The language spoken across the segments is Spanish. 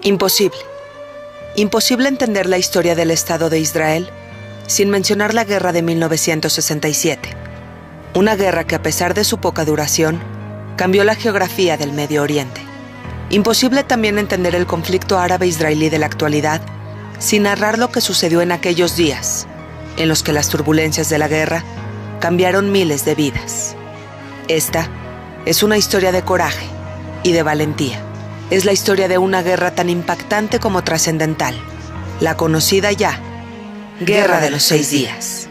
Imposible. Imposible entender la historia del Estado de Israel sin mencionar la guerra de 1967. Una guerra que, a pesar de su poca duración, cambió la geografía del Medio Oriente. Imposible también entender el conflicto árabe-israelí de la actualidad sin narrar lo que sucedió en aquellos días, en los que las turbulencias de la guerra cambiaron miles de vidas. Esta es una historia de coraje y de valentía. Es la historia de una guerra tan impactante como trascendental, la conocida ya Guerra de los 6 días.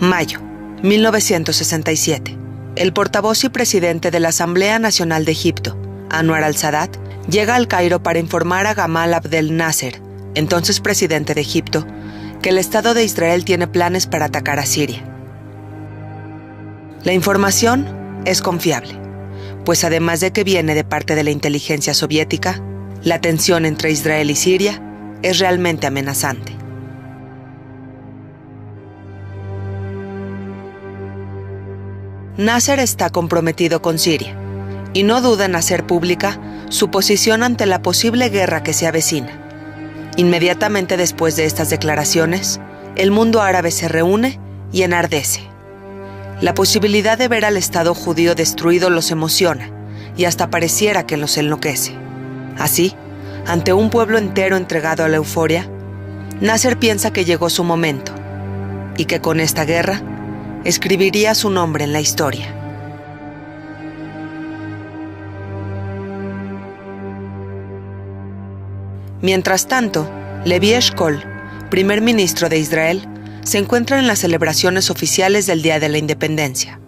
Mayo, 1967. El portavoz y presidente de la Asamblea Nacional de Egipto, Anwar al-Sadat, llega al Cairo para informar a Gamal Abdel Nasser, entonces presidente de Egipto, que el Estado de Israel tiene planes para atacar a Siria. La información es confiable, pues además de que viene de parte de la inteligencia soviética, la tensión entre Israel y Siria es realmente amenazante. Nasser está comprometido con Siria y no duda en hacer pública su posición ante la posible guerra que se avecina. Inmediatamente después de estas declaraciones, el mundo árabe se reúne y enardece. La posibilidad de ver al Estado judío destruido los emociona y hasta pareciera que los enloquece. Así, ante un pueblo entero entregado a la euforia, Nasser piensa que llegó su momento y que con esta guerra escribiría su nombre en la historia. Mientras tanto, Levi Eshkol, primer ministro de Israel, se encuentra en las celebraciones oficiales del Día de la Independencia.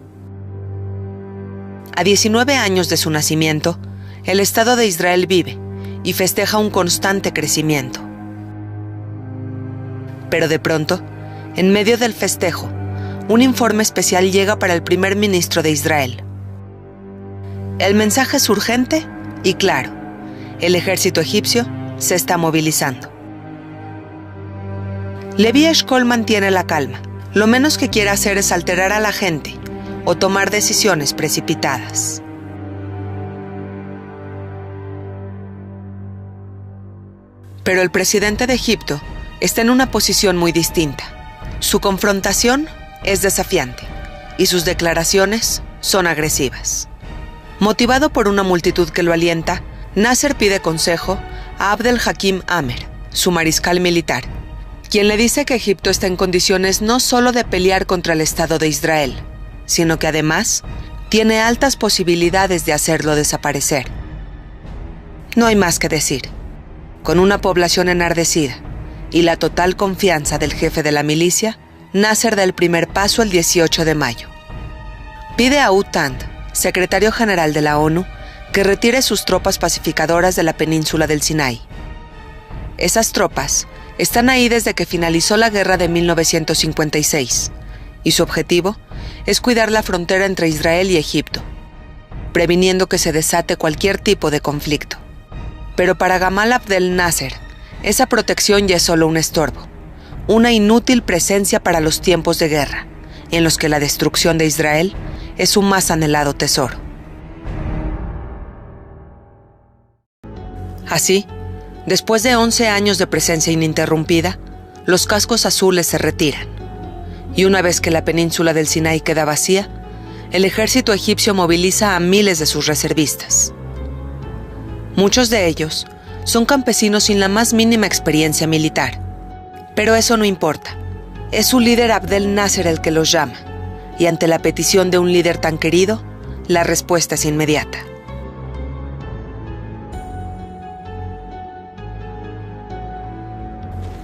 A 19 años de su nacimiento, el Estado de Israel vive y festeja un constante crecimiento. Pero de pronto, en medio del festejo, un informe especial llega para el primer ministro de Israel. El mensaje es urgente y claro: el ejército egipcio se está movilizando. Levi Eshkol mantiene la calma. Lo menos que quiere hacer es alterar a la gente o tomar decisiones precipitadas. Pero el presidente de Egipto está en una posición muy distinta. Su confrontación es desafiante y sus declaraciones son agresivas. Motivado por una multitud que lo alienta, Nasser pide consejo a Abd el-Hakim Amer, su mariscal militar, quien le dice que Egipto está en condiciones no solo de pelear contra el Estado de Israel, sino que además tiene altas posibilidades de hacerlo desaparecer. No hay más que decir. Con una población enardecida y la total confianza del jefe de la milicia, Nasser da el primer paso el 18 de mayo. Pide a U-Tant, secretario general de la ONU, que retire sus tropas pacificadoras de la península del Sinai. Esas tropas están ahí desde que finalizó la guerra de 1956, y su objetivo es cuidar la frontera entre Israel y Egipto, previniendo que se desate cualquier tipo de conflicto. Pero para Gamal Abdel Nasser, esa protección ya es solo un estorbo, una inútil presencia para los tiempos de guerra, en los que la destrucción de Israel es su más anhelado tesoro. Así, después de 11 años de presencia ininterrumpida, los cascos azules se retiran. Y una vez que la península del Sinai queda vacía, el ejército egipcio moviliza a miles de sus reservistas. Muchos de ellos son campesinos sin la más mínima experiencia militar. Pero eso no importa. Es su líder Abdel Nasser el que los llama, y ante la petición de un líder tan querido, la respuesta es inmediata.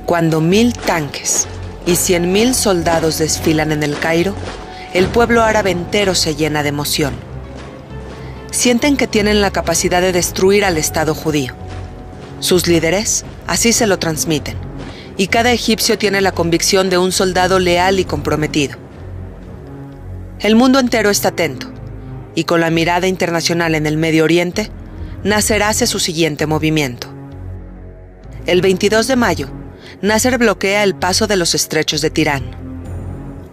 Cuando 1000 tanques y 100.000 soldados desfilan en el Cairo, el pueblo árabe entero se llena de emoción. Sienten que tienen la capacidad de destruir al Estado judío. Sus líderes así se lo transmiten, y cada egipcio tiene la convicción de un soldado leal y comprometido. El mundo entero está atento, y con la mirada internacional en el Medio Oriente, Nasser hace su siguiente movimiento. El 22 de mayo, Nasser bloquea el paso de los estrechos de Tirán.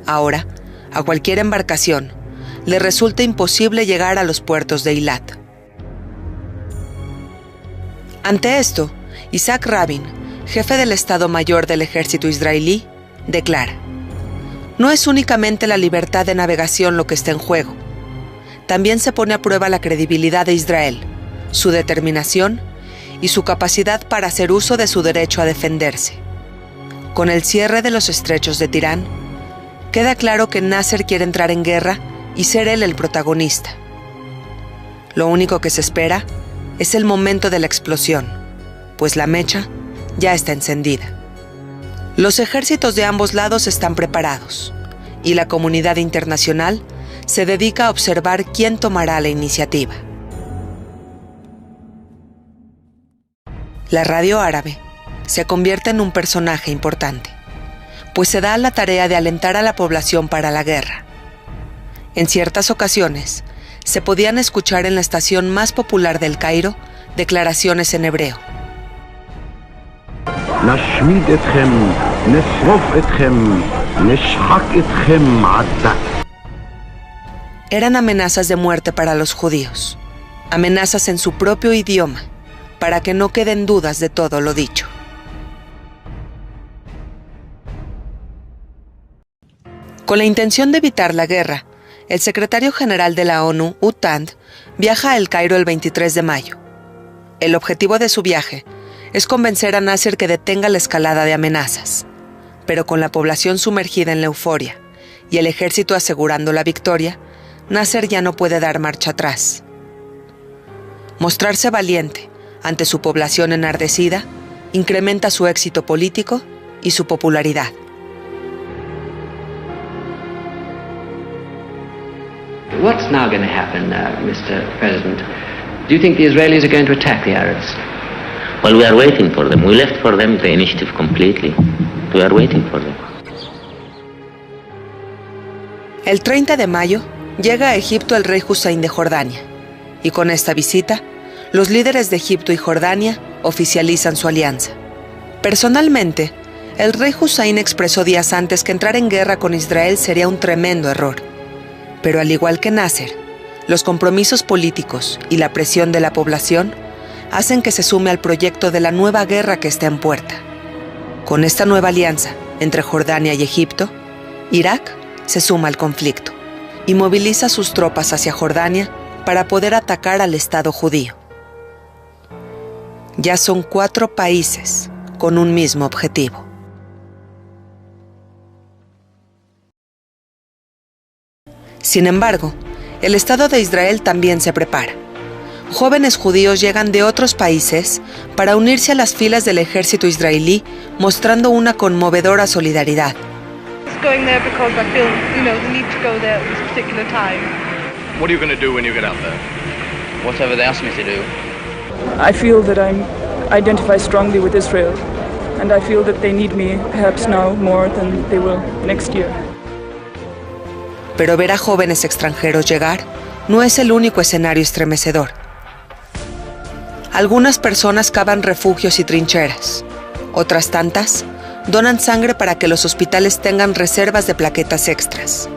Ahora, a cualquier embarcación, le resulta imposible llegar a los puertos de Eilat. Ante esto, Isaac Rabin, jefe del Estado Mayor del ejército israelí, declara: no es únicamente la libertad de navegación lo que está en juego. También se pone a prueba la credibilidad de Israel, su determinación y su capacidad para hacer uso de su derecho a defenderse. Con el cierre de los estrechos de Tirán, queda claro que Nasser quiere entrar en guerra y ser él el protagonista. Lo único que se espera es el momento de la explosión, pues la mecha ya está encendida. Los ejércitos de ambos lados están preparados y la comunidad internacional se dedica a observar quién tomará la iniciativa. La radio árabe se convierte en un personaje importante, pues se da la tarea de alentar a la población para la guerra. En ciertas ocasiones, se podían escuchar en la estación más popular del Cairo declaraciones en hebreo. נשמיד אתכם, נשרוף אתכם, נשחק אתכם עד דק. Eran amenazas de muerte para los judíos, amenazas en su propio idioma, para que no queden dudas de todo lo dicho. Con la intención de evitar la guerra, el secretario general de la ONU, Utand, viaja a El Cairo el 23 de mayo. El objetivo de su viaje es convencer a Nasser que detenga la escalada de amenazas, pero con la población sumergida en la euforia y el ejército asegurando la victoria, Nasser ya no puede dar marcha atrás. Mostrarse valiente ante su población enardecida incrementa su éxito político y su popularidad. What's now going to happen, Mr. President? Do you think the Israelis are going to attack the Arabs? Well, we are waiting for them. We left for them the initiative completely. We are waiting for them. El 30 de mayo llega a Egipto el rey Hussein de Jordania, y con esta visita, los líderes de Egipto y Jordania oficializan su alianza. Personalmente, el rey Hussein expresó días antes que entrar en guerra con Israel sería un tremendo error. Pero al igual que Nasser, los compromisos políticos y la presión de la población hacen que se sume al proyecto de la nueva guerra que está en puerta. Con esta nueva alianza entre Jordania y Egipto, Irak se suma al conflicto y moviliza sus tropas hacia Jordania para poder atacar al Estado judío. Ya son 4 países con un mismo objetivo. Sin embargo, el Estado de Israel también se prepara. Jóvenes judíos llegan de otros países para unirse a las filas del ejército israelí, mostrando una conmovedora solidaridad. Going there because I feel, the need to go there at this particular time. What are you going to do when you get out there? Whatever they ask me to do. I feel that I identify strongly with Israel, and I feel that they need me perhaps now more than they will next year. Pero ver a jóvenes extranjeros llegar no es el único escenario estremecedor. Algunas personas cavan refugios y trincheras. Otras tantas donan sangre para que los hospitales tengan reservas de plaquetas extras.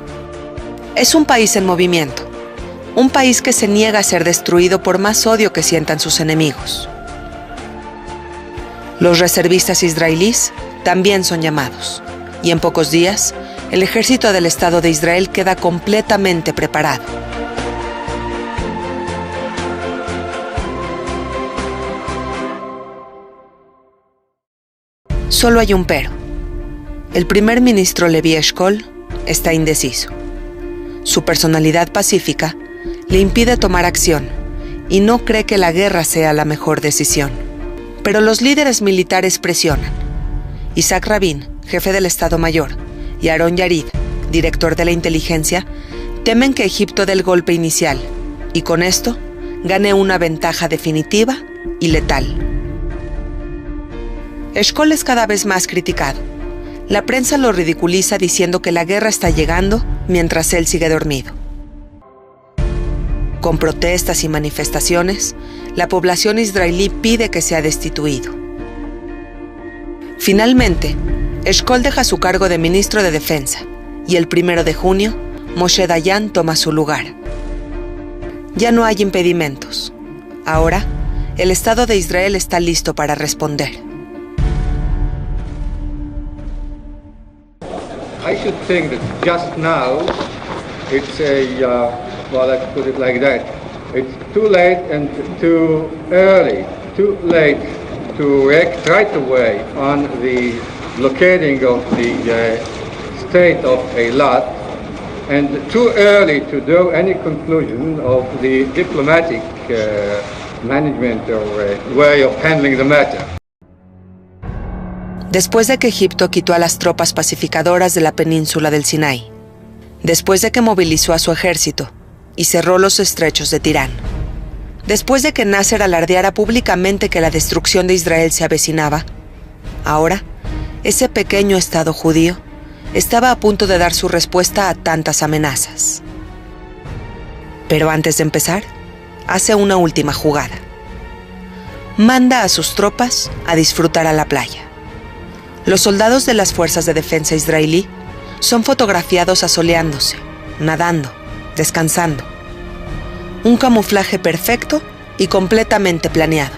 Es un país en movimiento. Un país que se niega a ser destruido por más odio que sientan sus enemigos. Los reservistas israelíes también son llamados. Y en pocos días, el ejército del Estado de Israel queda completamente preparado. Solo hay un pero. El primer ministro Levi Eshkol está indeciso. Su personalidad pacífica le impide tomar acción y no cree que la guerra sea la mejor decisión. Pero los líderes militares presionan. Isaac Rabin, jefe del Estado Mayor, y Aaron Yarid, director de la inteligencia, temen que Egipto dé el golpe inicial y con esto gane una ventaja definitiva y letal. Eshkol es cada vez más criticado. La prensa lo ridiculiza diciendo que la guerra está llegando mientras él sigue dormido. Con protestas y manifestaciones, la población israelí pide que sea destituido. Finalmente, Eshkol deja su cargo de ministro de Defensa y el 1 de junio Moshe Dayan toma su lugar. Ya no hay impedimentos. Ahora, el Estado de Israel está listo para responder. I should think that just now it's well, let's put it like that. It's too late and too early. Too late to act right away on the blockading of the state of Eilat, and too early to draw any conclusion of the diplomatic management or way of handling the matter. Después de que Egipto quitó a las tropas pacificadoras de la península del Sinaí, después de que movilizó a su ejército y cerró los estrechos de Tirán, después de que Nasser alardeara públicamente que la destrucción de Israel se avecinaba, ahora, ese pequeño estado judío estaba a punto de dar su respuesta a tantas amenazas. Pero antes de empezar, hace una última jugada. Manda a sus tropas a disfrutar a la playa. Los soldados de las fuerzas de defensa israelí son fotografiados asoleándose, nadando, descansando. Un camuflaje perfecto y completamente planeado.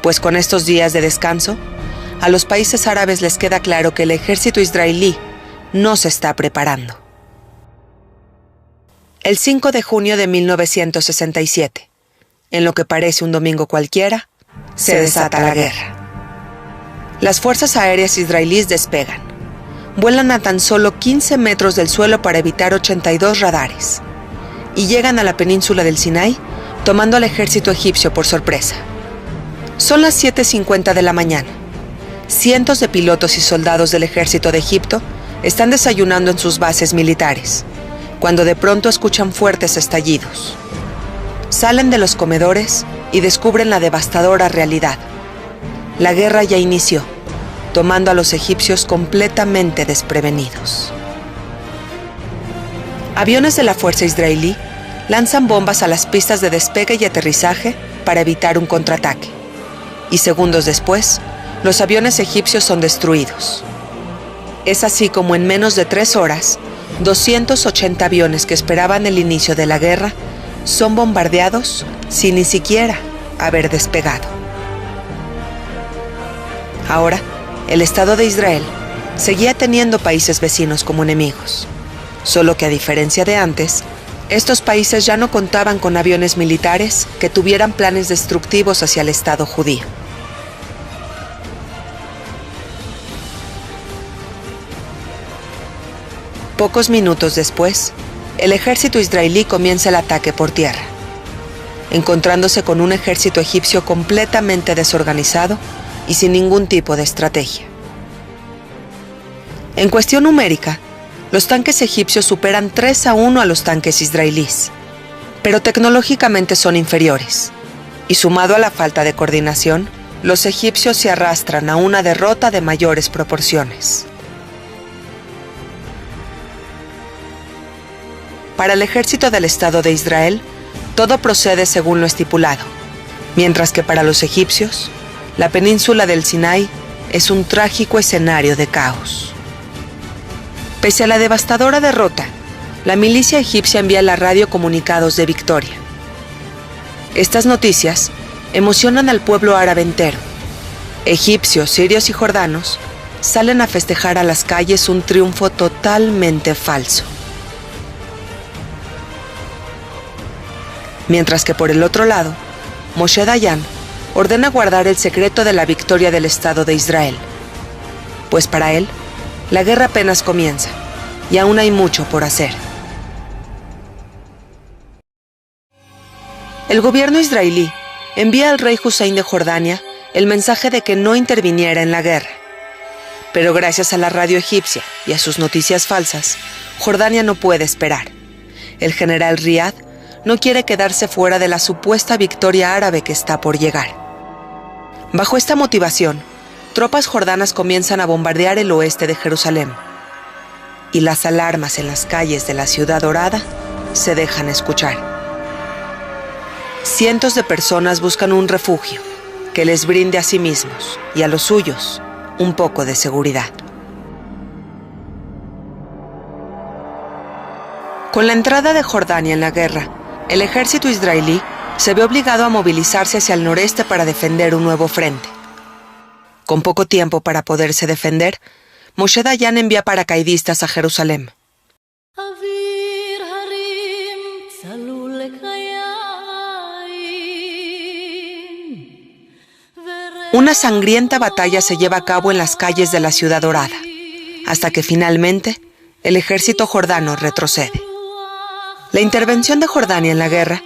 Pues con estos días de descanso, a los países árabes les queda claro que el ejército israelí no se está preparando. El 5 de junio de 1967, en lo que parece un domingo cualquiera, se desata la guerra. Las fuerzas aéreas israelíes despegan. Vuelan a tan solo 15 metros del suelo para evitar 82 radares. Y llegan a la península del Sinaí, tomando al ejército egipcio por sorpresa. Son las 7:50 de la mañana. Cientos de pilotos y soldados del ejército de Egipto están desayunando en sus bases militares, cuando de pronto escuchan fuertes estallidos. Salen de los comedores y descubren la devastadora realidad. La guerra ya inició, tomando a los egipcios completamente desprevenidos. Aviones de la fuerza israelí lanzan bombas a las pistas de despegue y aterrizaje para evitar un contraataque. Y segundos después, los aviones egipcios son destruidos. Es así como en menos de 3 horas, 280 aviones que esperaban el inicio de la guerra son bombardeados sin ni siquiera haber despegado. Ahora, el Estado de Israel seguía teniendo países vecinos como enemigos. Solo que a diferencia de antes, estos países ya no contaban con aviones militares que tuvieran planes destructivos hacia el Estado judío. Pocos minutos después, el ejército israelí comienza el ataque por tierra, encontrándose con un ejército egipcio completamente desorganizado y sin ningún tipo de estrategia. En cuestión numérica, los tanques egipcios superan 3-1 a los tanques israelíes, pero tecnológicamente son inferiores, y sumado a la falta de coordinación, los egipcios se arrastran a una derrota de mayores proporciones. Para el ejército del Estado de Israel, todo procede según lo estipulado, mientras que para los egipcios, la península del Sinaí es un trágico escenario de caos. Pese a la devastadora derrota, la milicia egipcia envía a la radio comunicados de victoria. Estas noticias emocionan al pueblo árabe entero. Egipcios, sirios y jordanos salen a festejar a las calles un triunfo totalmente falso. Mientras que por el otro lado, Moshe Dayan ordena guardar el secreto de la victoria del Estado de Israel, pues para él, la guerra apenas comienza y aún hay mucho por hacer. El gobierno israelí envía al rey Hussein de Jordania el mensaje de que no interviniera en la guerra. Pero gracias a la radio egipcia y a sus noticias falsas, Jordania no puede esperar. El general Riyad no quiere quedarse fuera de la supuesta victoria árabe que está por llegar. Bajo esta motivación, tropas jordanas comienzan a bombardear el oeste de Jerusalén. Y las alarmas en las calles de la Ciudad Dorada se dejan escuchar. Cientos de personas buscan un refugio que les brinde a sí mismos y a los suyos un poco de seguridad. Con la entrada de Jordania en la guerra, el ejército israelí se ve obligado a movilizarse hacia el noreste para defender un nuevo frente. Con poco tiempo para poderse defender, Moshe Dayan envía paracaidistas a Jerusalén. Una sangrienta batalla se lleva a cabo en las calles de la ciudad dorada, hasta que finalmente el ejército jordano retrocede. La intervención de Jordania en la guerra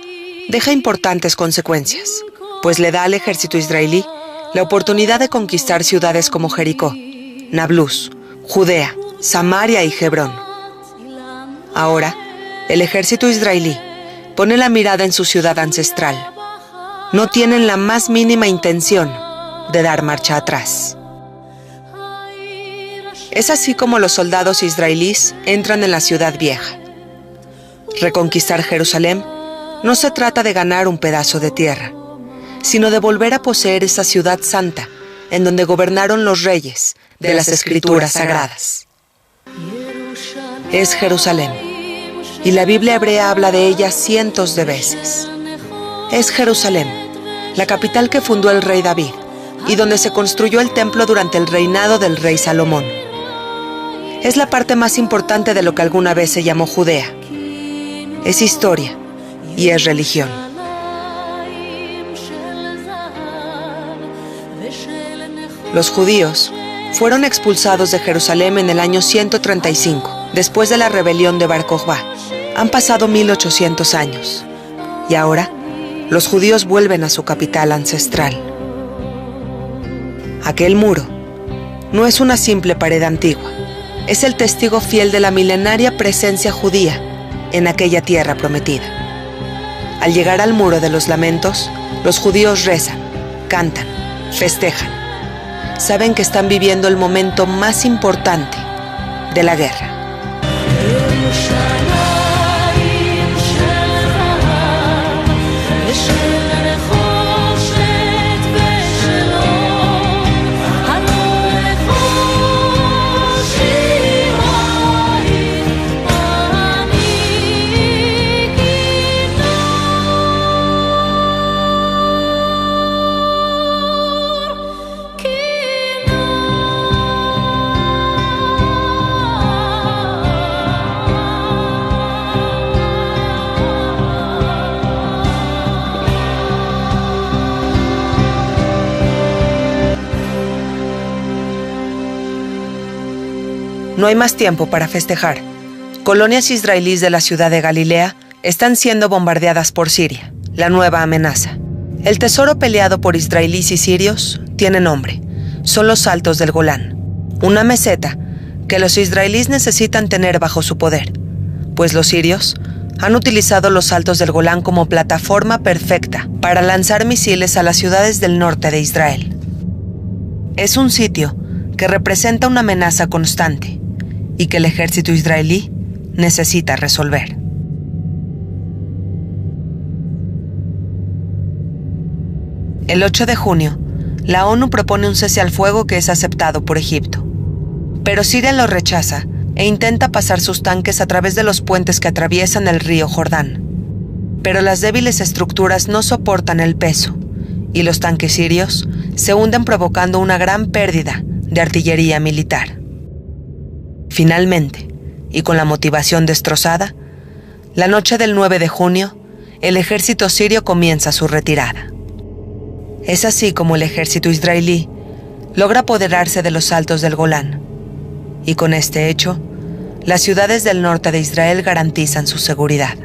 deja importantes consecuencias, pues le da al ejército israelí la oportunidad de conquistar ciudades como Jericó, Nablus, Judea, Samaria y Hebrón. Ahora, el ejército israelí pone la mirada en su ciudad ancestral. No tienen la más mínima intención de dar marcha atrás. Es así como los soldados israelíes entran en la ciudad vieja. Reconquistar Jerusalén no se trata de ganar un pedazo de tierra, sino de volver a poseer esa ciudad santa en donde gobernaron los reyes de las escrituras sagradas. Es Jerusalén, y la Biblia hebrea habla de ella cientos de veces. Es Jerusalén, la capital que fundó el rey David, y donde se construyó el templo durante el reinado del rey Salomón. Es la parte más importante de lo que alguna vez se llamó Judea. Es historia y es religión. Los judíos fueron expulsados de Jerusalén en el año 135, después de la rebelión de Bar Kokhba. Han pasado 1800 años, y ahora los judíos vuelven a su capital ancestral. Aquel muro no es una simple pared antigua, es el testigo fiel de la milenaria presencia judía en aquella tierra prometida. Al llegar al muro de los lamentos, los judíos rezan, cantan, festejan. Saben que están viviendo el momento más importante de la guerra. No hay más tiempo para festejar. Colonias israelíes de la ciudad de Galilea están siendo bombardeadas por Siria, la nueva amenaza. El tesoro peleado por israelíes y sirios tiene nombre. Son los Altos del Golán, una meseta que los israelíes necesitan tener bajo su poder, pues los sirios han utilizado los Altos del Golán como plataforma perfecta para lanzar misiles a las ciudades del norte de Israel. Es un sitio que representa una amenaza constante y que el ejército israelí necesita resolver. El 8 de junio, la ONU propone un cese al fuego que es aceptado por Egipto. Pero Siria lo rechaza e intenta pasar sus tanques a través de los puentes que atraviesan el río Jordán. Pero las débiles estructuras no soportan el peso y los tanques sirios se hunden provocando una gran pérdida de artillería militar. Finalmente, y con la motivación destrozada, la noche del 9 de junio, el ejército sirio comienza su retirada. Es así como el ejército israelí logra apoderarse de los Altos del Golán, y con este hecho, las ciudades del norte de Israel garantizan su seguridad.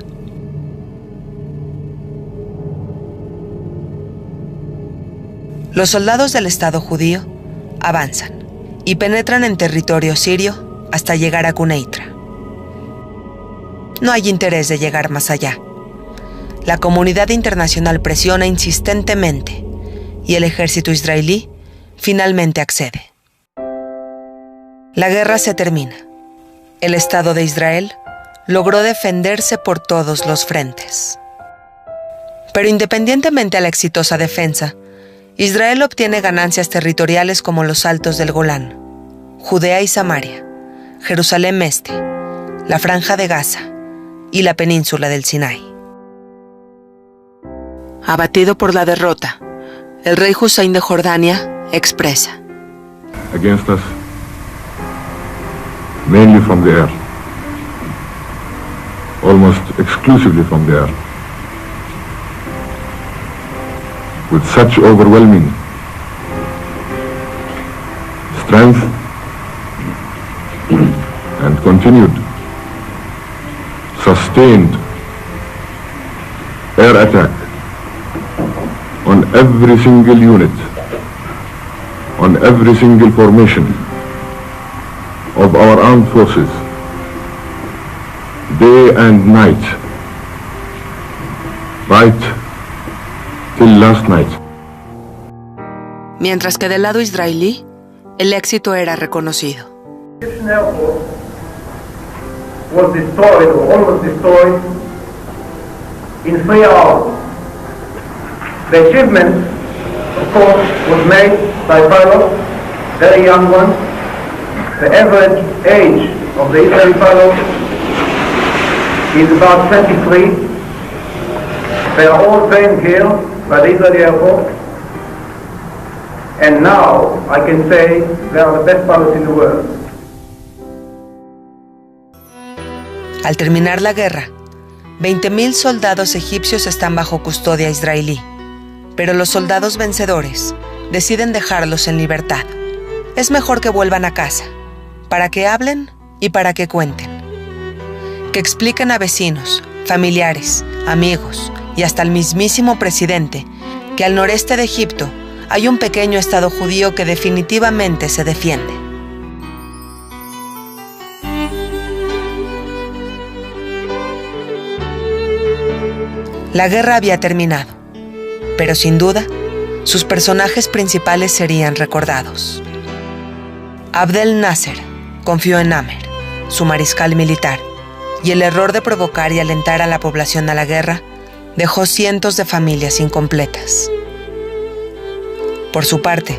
Los soldados del Estado judío avanzan y penetran en territorio sirio hasta llegar a Quneitra. No hay interés de llegar más allá. La comunidad internacional presiona insistentemente y el ejército israelí finalmente accede. La guerra se termina. El Estado de Israel logró defenderse por todos los frentes. Pero independientemente a la exitosa defensa, Israel obtiene ganancias territoriales como los Altos del Golán, Judea y Samaria, Jerusalén Este, la Franja de Gaza y la península del Sinaí. Abatido por la derrota, el rey Hussein de Jordania expresa: Against us, mainly from the air, almost exclusively from the air, with such overwhelming strength and continued, sustained air attack on every single unit, on every single formation of our armed forces, day and night, right till last night. Mientras que del lado israelí, el éxito era reconocido. Egyptian Air Force was destroyed, or almost destroyed, in 3 hours. The achievement, of course, was made by pilots, very young ones. The average age of the Israeli pilots is about 23. They are all trained here by the Israeli Air Force. And now I can say they are the best pilots in the world. Al terminar la guerra, 20,000 soldados egipcios están bajo custodia israelí, pero los soldados vencedores deciden dejarlos en libertad. Es mejor que vuelvan a casa, para que hablen y para que cuenten. Que expliquen a vecinos, familiares, amigos y hasta el mismísimo presidente que al noreste de Egipto hay un pequeño estado judío que definitivamente se defiende. La guerra había terminado, pero sin duda, sus personajes principales serían recordados. Abdel Nasser confió en Amer, su mariscal militar, y el error de provocar y alentar a la población a la guerra dejó cientos de familias incompletas. Por su parte,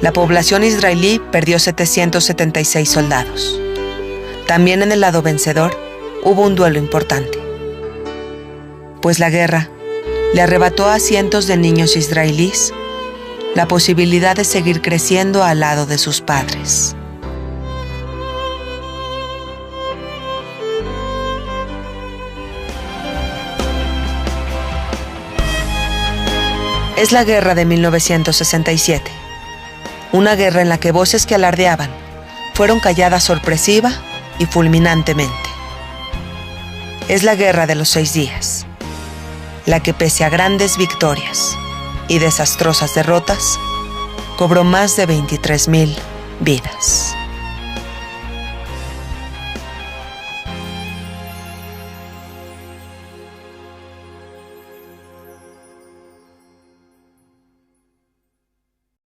la población israelí perdió 776 soldados. También en el lado vencedor hubo un duelo importante, pues la guerra le arrebató a cientos de niños israelíes la posibilidad de seguir creciendo al lado de sus padres. Es la guerra de 1967, una guerra en la que voces que alardeaban fueron calladas sorpresiva y fulminantemente. Es la guerra de los 6 días, la que pese a grandes victorias y desastrosas derrotas, cobró más de 23,000 vidas.